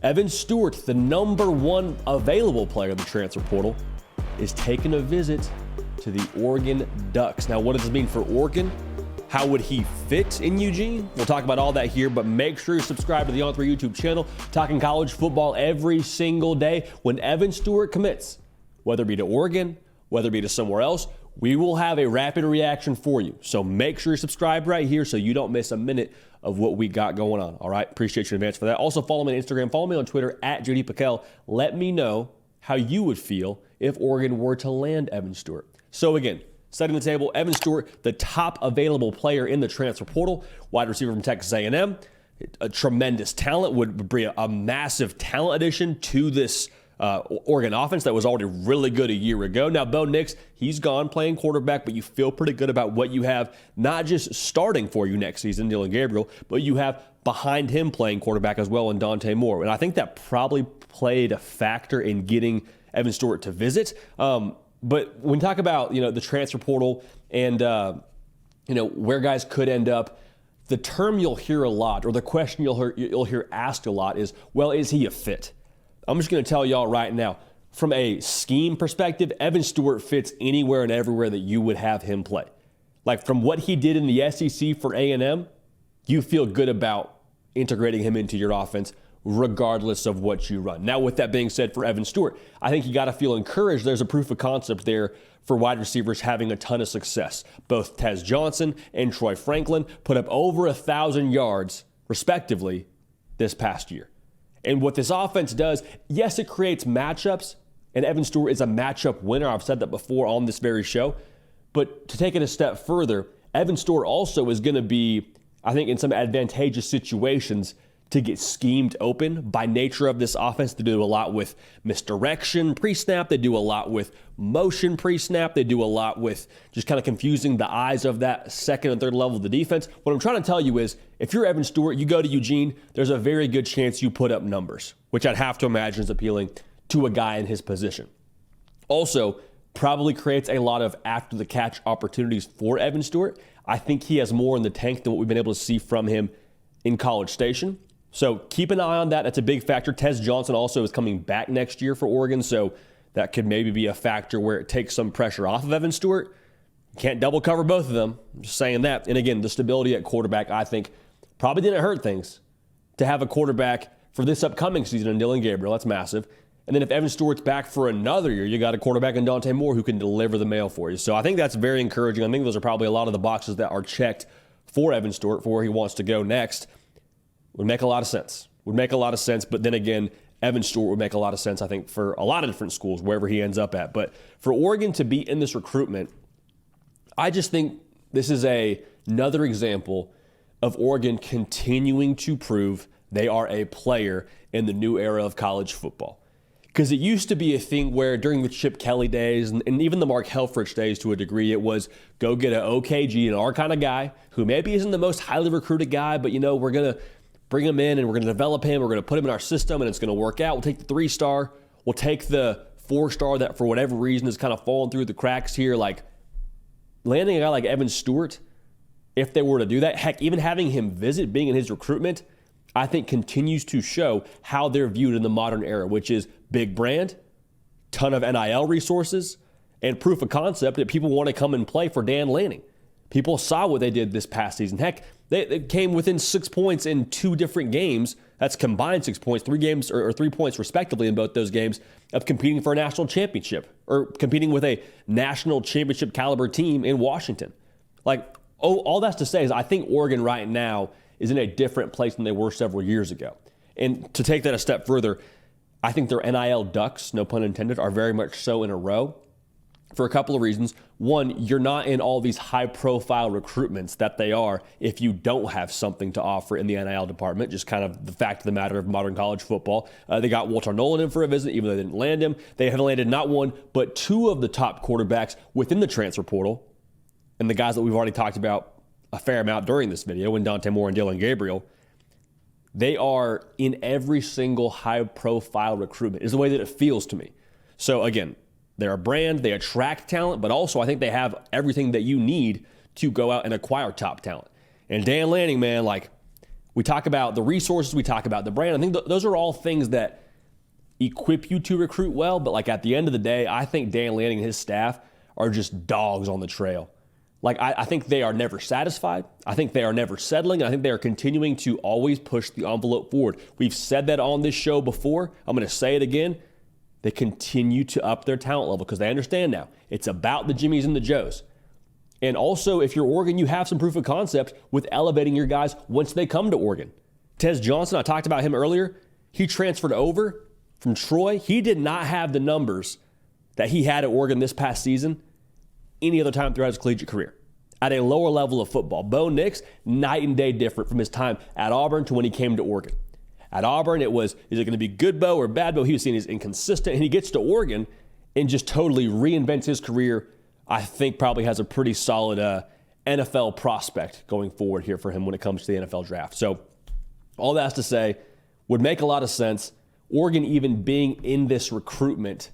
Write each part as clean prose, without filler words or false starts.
Evan Stewart, the #1 available player in the transfer portal, is taking a visit to the Oregon Ducks. Now, what does this mean for Oregon? How would he fit in Eugene? We'll talk about all that here, but make sure you subscribe to the On3 YouTube channel, talking college football every single day. When Evan Stewart commits, whether it be to Oregon, whether it be to somewhere else, we will have a rapid reaction for you. So make sure you subscribe right here so you don't miss a minute of what we got going on. All right, appreciate you in advance for that. Also, follow me on Instagram, follow me on Twitter at JD Piquel. Let me know how you would feel if Oregon were to land Evan Stewart. So again, setting the table, Evan Stewart, the top available player in the transfer portal, wide receiver from Texas A&M, a tremendous talent, would be a massive talent addition to this Oregon offense that was already really good a year ago. Now, Bo Nix, he's gone playing quarterback, but you feel pretty good about what you have, not just starting for you next season, Dillon Gabriel, but you have behind him playing quarterback as well in Dante Moore. And I think that probably played a factor in getting Evan Stewart to visit. But when we talk about, the transfer portal and, where guys could end up, the term you'll hear a lot, or the question you'll hear asked a lot is, well, is he a fit? I'm just going to tell y'all right now, from a scheme perspective, Evan Stewart fits anywhere and everywhere that you would have him play. Like, from what he did in the SEC for A&M, you feel good about integrating him into your offense regardless of what you run. Now, with that being said, for Evan Stewart, I think you got to feel encouraged. There's a proof of concept there for wide receivers having a ton of success. Both Tez Johnson and Troy Franklin put up over 1,000 yards, respectively, this past year. And what this offense does, yes, it creates matchups, and Evan Stewart is a matchup winner. I've said that before on this very show. But to take it a step further, Evan Stewart also is going to be, I think, in some advantageous situations to get schemed open by nature of this offense. They do a lot with misdirection pre-snap. They do a lot with motion pre-snap. They do a lot with just kind of confusing the eyes of that second and third level of the defense. What I'm trying to tell you is, if you're Evan Stewart, you go to Eugene, there's a very good chance you put up numbers, which I'd have to imagine is appealing to a guy in his position. Also, probably creates a lot of after-the-catch opportunities for Evan Stewart. I think he has more in the tank than what we've been able to see from him in College Station. So keep an eye on that. That's a big factor. Tez Johnson also is coming back next year for Oregon, so that could maybe be a factor where it takes some pressure off of Evan Stewart. Can't double cover both of them. I'm just saying that. And again, the stability at quarterback, I think, probably didn't hurt things to have a quarterback for this upcoming season in Dillon Gabriel. That's massive. And then if Evan Stewart's back for another year, you got a quarterback in Dante Moore who can deliver the mail for you. So I think that's very encouraging. I think those are probably a lot of the boxes that are checked for Evan Stewart for where he wants to go next. Would make a lot of sense. But then again, Evan Stewart would make a lot of sense, I think, for a lot of different schools, wherever he ends up at. But for Oregon to be in this recruitment, I just think this is another example of Oregon continuing to prove they are a player in the new era of college football. Because it used to be a thing where during the Chip Kelly days and even the Mark Helfrich days to a degree, it was go get an OKG, an our kind of guy who maybe isn't the most highly recruited guy, but, we're going to bring him in and we're going to develop him. We're going to put him in our system and it's going to work out. We'll take the 3-star. We'll take the 4-star that for whatever reason has kind of fallen through the cracks here. Like landing a guy like Evan Stewart, if they were to do that, heck, even having him visit, being in his recruitment, I think continues to show how they're viewed in the modern era, which is big brand, ton of NIL resources, and proof of concept that people want to come and play for Dan Lanning. People saw what they did this past season. Heck, they came within 6 points in 2 different games. That's combined 6 points, 3 games or 3 points respectively in both those games of competing for a national championship or competing with a national championship caliber team in Washington. All that's to say is I think Oregon right now is in a different place than they were several years ago. And to take that a step further, I think their NIL ducks, no pun intended, are very much so in a row for a couple of reasons. One, you're not in all these high-profile recruitments that they are if you don't have something to offer in the NIL department, just kind of the fact of the matter of modern college football. They got Walter Nolan in for a visit, even though they didn't land him. They have landed not one, but 2 of the top quarterbacks within the transfer portal, and the guys that we've already talked about a fair amount during this video, in Dante Moore and Dillon Gabriel. They are in every single high-profile recruitment, is the way that it feels to me. So again, they're a brand, they attract talent, but also I think they have everything that you need to go out and acquire top talent. And Dan Lanning, man, We talk about the resources, we talk about the brand. I think those are all things that equip you to recruit well, but like at the end of the day, I think Dan Lanning and his staff are just dogs on the trail. Like I think they are never satisfied. I think they are never settling. I think they are continuing to always push the envelope forward. We've said that on this show before. I'm going to say it again. They continue to up their talent level because they understand now it's about the Jimmies and the Joes. And also, if you're Oregon, you have some proof of concept with elevating your guys once they come to Oregon. Tez Johnson, I talked about him earlier. He transferred over from Troy. He did not have the numbers that he had at Oregon this past season any other time throughout his collegiate career at a lower level of football. Bo Nix, night and day different from his time at Auburn to when he came to Oregon. At Auburn, it was, is it going to be good Bo or bad Bo? He was seen as inconsistent, and he gets to Oregon and just totally reinvents his career. I think probably has a pretty solid NFL prospect going forward here for him when it comes to the NFL draft. So all that's to say, would make a lot of sense. Oregon even being in this recruitment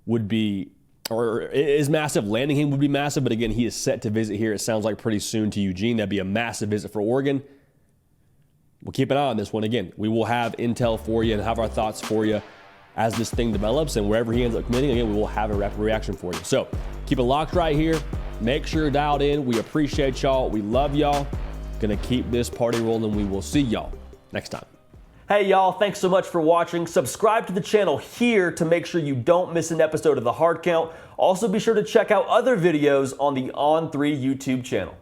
would be, or is massive. Landing him would be massive, but again, he is set to visit here, it sounds like pretty soon, to Eugene. That'd be a massive visit for Oregon. We'll keep an eye on this one. Again, we will have intel for you and have our thoughts for you as this thing develops, and wherever he ends up committing, again, we will have a rapid reaction for you. So keep it locked right here. Make sure you're dialed in. We appreciate y'all. We love y'all. Gonna keep this party rolling. We will see y'all next time. Hey y'all, thanks so much for watching. Subscribe to the channel here to make sure you don't miss an episode of The Hard Count. Also be sure to check out other videos on the On3 YouTube channel.